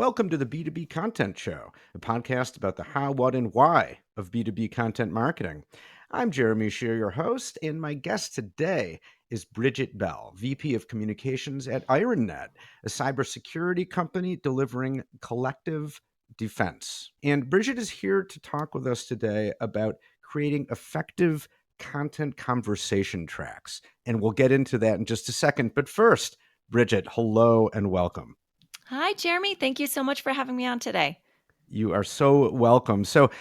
Welcome to the B2B Content Show, a podcast about the how, what, and why of B2B content marketing. I'm Jeremy Shear, your host, and my guest today is Bridget Bell, VP of Communications at IronNet, a cybersecurity company delivering collective defense. And Bridget is here to talk with us today about creating effective content conversation tracks. And we'll get into that in just a second. But first, Bridget, hello and welcome. Hi, Jeremy. Thank you so much for having me on today. You are so welcome. So,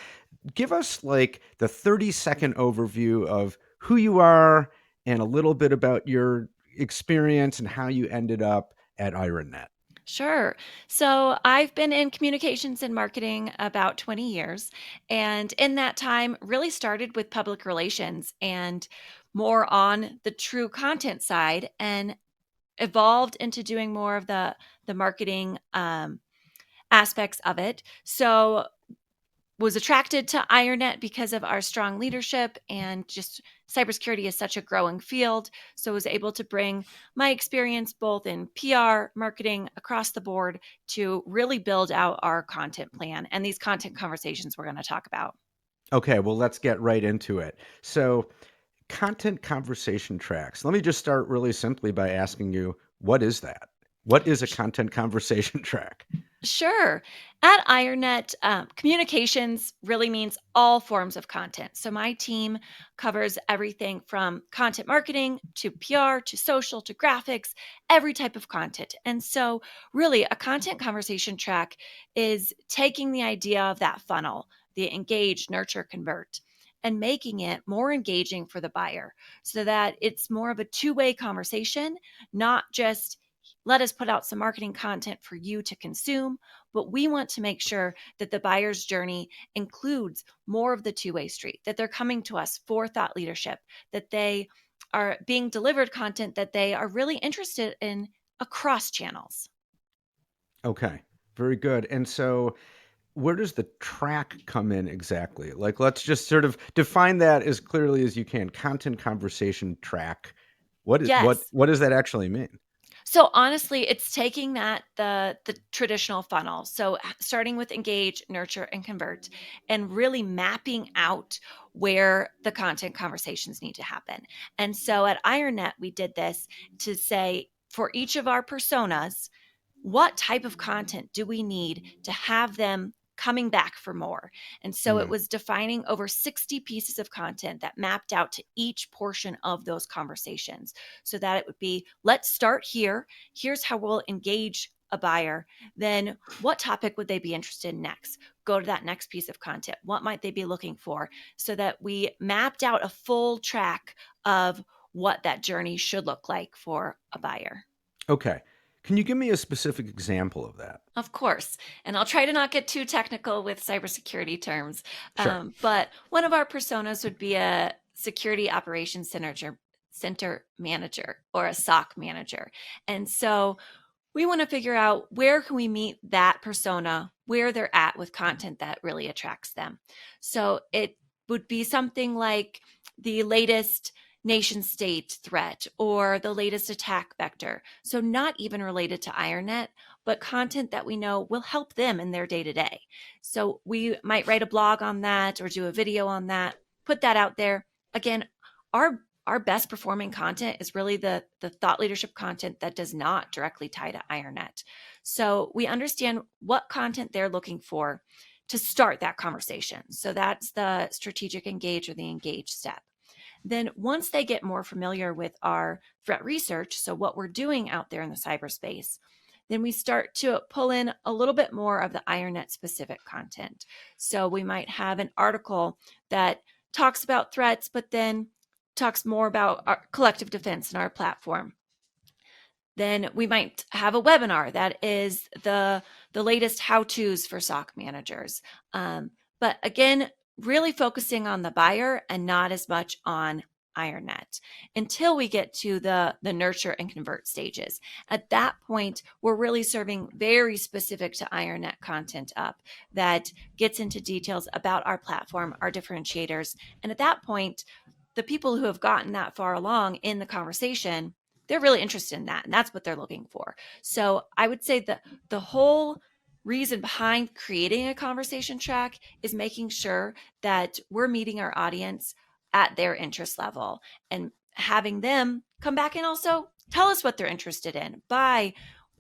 give us like the 30-second overview of who you are and a little bit about your experience and how you ended up at IronNet. Sure. So I've been in communications and marketing about 20 years. And in that time, really started with public relations and more on the true content side and evolved into doing more of the marketing aspects of it. So was attracted to IronNet because of our strong leadership and just cybersecurity is such a growing field. So I was able to bring my experience both in PR, marketing across the board to really build out our content plan and these content conversations we're going to talk about. Okay, well, let's get right into it. So, content conversation tracks. Let me just start really simply by asking you, what is that? What is a content conversation track? Sure. At IronNet, communications really means all forms of content. So my team covers everything from content marketing to PR to social to graphics, every type of content. And so, really, a content conversation track is taking the idea of that funnel, the engage, nurture, convert, and making it more engaging for the buyer so that it's more of a two-way conversation, not just let us put out some marketing content for you to consume, but we want to make sure that the buyer's journey includes more of the two-way street, that they're coming to us for thought leadership, that they are being delivered content that they are really interested in across channels. Okay, very good. And so, where does the track come in exactly? Like, let's just sort of define that as clearly as you can. Content conversation track. What is what Yes. what does that actually mean? So honestly, it's taking that the traditional funnel. So starting with engage, nurture, and convert, and really mapping out where the content conversations need to happen. And so at IronNet, we did this to say for each of our personas, what type of content do we need to have them coming back for more? And so it Mm, was defining over 60 pieces of content that mapped out to each portion of those conversations so that it would be let's start here. Here's how we'll engage a buyer. Then what topic would they be interested in next? Go to that next piece of content. What might they be looking for? So that we mapped out a full track of what that journey should look like for a buyer. okay. Can you give me a specific example of that? Of course. And I'll try to not get too technical with cybersecurity terms. Sure. But one of our personas would be a security operations center manager or a SOC manager. And so we want to figure out where can we meet that persona, where they're at with content that really attracts them. So it would be something like the latest nation state threat or the latest attack vector. So not even related to IronNet, but content that we know will help them in their day to day. So we might write a blog on that or do a video on that, put that out there. Again, our best performing content is really the thought leadership content that does not directly tie to IronNet. So we understand what content they're looking for to start that conversation. So that's the strategic engage or the engage step. Then once they get more familiar with our threat research, so what we're doing out there in the cyberspace, then we start to pull in a little bit more of the IronNet specific content. So we might have an article that talks about threats, but then talks more about our collective defense in our platform. Then we might have a webinar that is the latest how-tos for SOC managers. But again, really focusing on the buyer and not as much on IronNet until we get to the nurture and convert stages. At that point, we're really serving very specific to IronNet content up that gets into details about our platform, our differentiators. And at that point, the people who have gotten that far along in the conversation, they're really interested in that. And that's what they're looking for. So I would say that the whole reason behind creating a conversation track is making sure that we're meeting our audience at their interest level and having them come back and also tell us what they're interested in by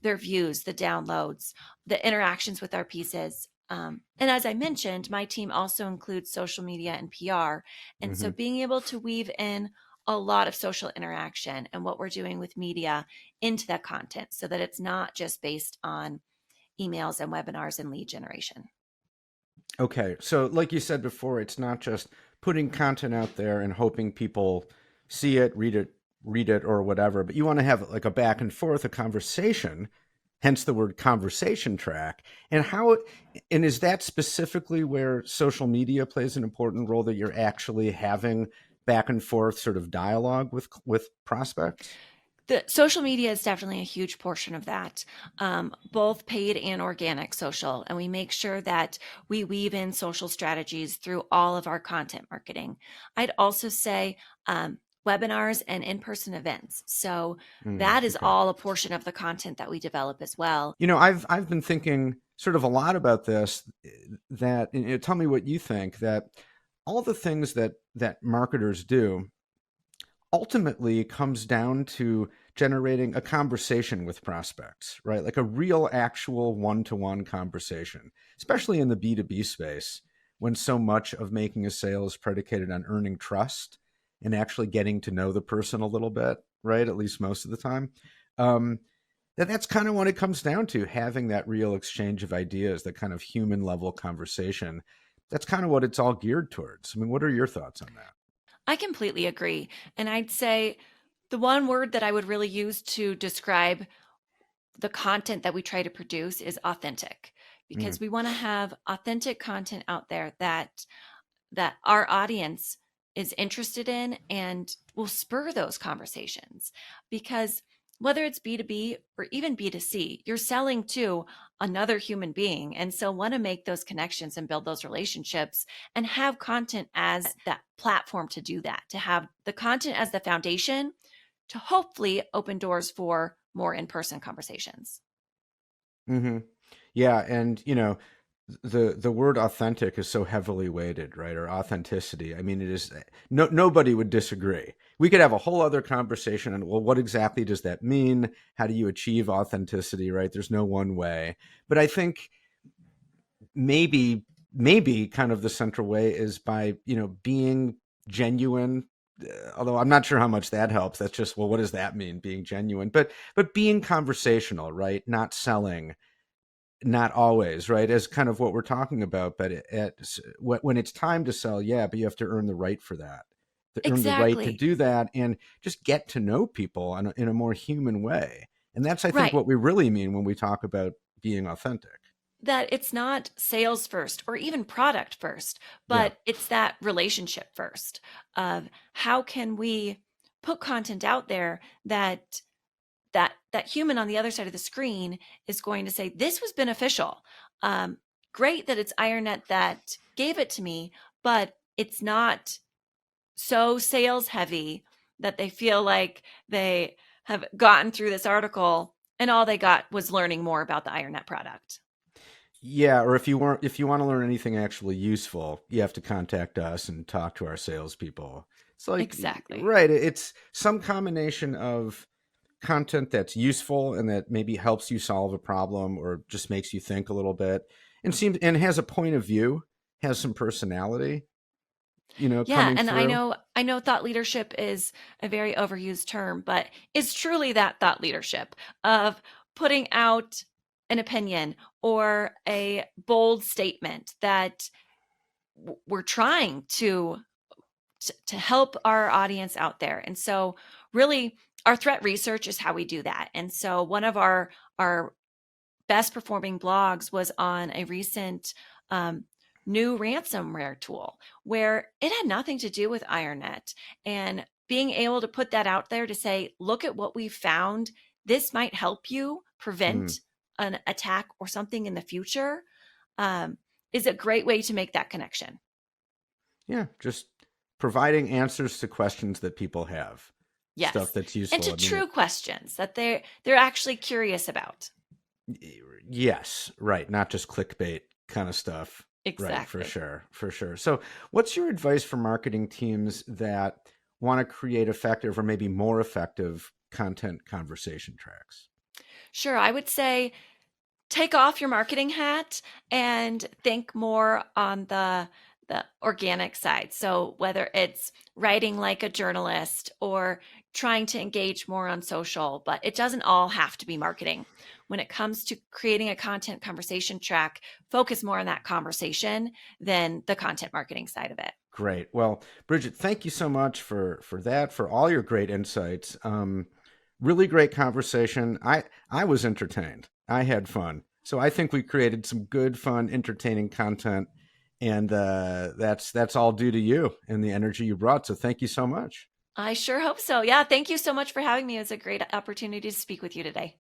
their views, the downloads, the interactions with our pieces. And as I mentioned, my team also includes social media and PR. And so Hmm. being able to weave in a lot of social interaction and what we're doing with media into that content so that it's not just based on emails and webinars and lead generation. Okay, so like you said before, it's not just putting content out there and hoping people see it, read it, or whatever, but you want to have like a back and forth, a conversation, hence the word conversation track. And how, and is that specifically where social media plays an important role, that you're actually having back and forth sort of dialogue with prospects? The social media is definitely a huge portion of that, both paid and organic social. And we make sure that we weave in social strategies through all of our content marketing. I'd also say webinars and in person events. So that is Okay. all a portion of the content that we develop as well. I've been thinking sort of a lot about this. That, tell me what you think. That all the things that marketers do ultimately comes down to generating a conversation with prospects, right? Like a real, actual one-to-one conversation, especially in the B2B space, when so much of making a sale is predicated on earning trust and actually getting to know the person a little bit, right? At least most of the time. Um, that's kind of what it comes down to, having that real exchange of ideas, that kind of human level conversation. That's kind of what it's all geared towards. I mean, what are your thoughts on that? I completely agree. And I'd say the one word that I would really use to describe the content that we try to produce is authentic, Mm, because we want to have authentic content out there that our audience is interested in and will spur those conversations. Because whether it's B2B or even B2C, you're selling to another human being. And so want to make those connections and build those relationships and have content as that platform to do that, to have the content as the foundation to hopefully open doors for more in-person conversations. hmm. Yeah, and the word authentic is so heavily weighted, right? Or authenticity. I mean, it is, nobody would disagree. We could have a whole other conversation on, well, what exactly does that mean? How do you achieve authenticity, right? There's no one way. But I think maybe kind of the central way is by, being genuine. Although I'm not sure how much that helps. That's just, well, what does that mean, being genuine? But being conversational, right? Not selling, not always, right? As kind of what we're talking about. But when it's time to sell, yeah, but you have to earn the right for that, to earn the right to Exactly. do that, and just get to know people in a more human way. And that's, I think, Right. what we really mean when we talk about being authentic. That it's not sales first or even product first, Yeah. but it's that relationship first of how can we put content out there that human on the other side of the screen is going to say this was beneficial. um, Great that it's IronNet that gave it to me, but it's not so sales heavy that they feel like they have gotten through this article and all they got was learning more about the IronNet product. Yeah, or if you want to learn anything actually useful, you have to contact us and talk to our salespeople. It's like, Exactly. right, it's some combination of content that's useful and that maybe helps you solve a problem or just makes you think a little bit, and has a point of view, has some personality, Yeah, coming and through. I know thought leadership is a very overused term, but it's truly that thought leadership of putting out an opinion or a bold statement that we're trying to help our audience out there. And so really our threat research is how we do that. And so one of our best performing blogs was on a recent um, new ransomware tool where it had nothing to do with IronNet. And being able to put that out there to say, look at what we found, this might help you Hmm. prevent an attack or something in the future, um, is a great way to make that connection. Yeah, just providing answers to questions that people have, stuff Yes. that's And useful. to I mean, true questions that they're actually curious about. Yes, right. Not just clickbait kind of stuff. Right, for Exactly. sure, for sure. So, what's your advice for marketing teams that want to create effective or maybe more effective content conversation tracks? Sure, I would say take off your marketing hat and think more on the organic side. So whether it's writing like a journalist or trying to engage more on social, but it doesn't all have to be marketing. When it comes to creating a content conversation track, focus more on that conversation than the content marketing side of it. Great. Well, Bridget, thank you so much for that, for all your great insights. Really great conversation. I was entertained. I had fun. So I think we created some good, fun, entertaining content, and that's all due to you and the energy you brought. So thank you so much. I sure hope so. Yeah, thank you so much for having me. It was a great opportunity to speak with you today.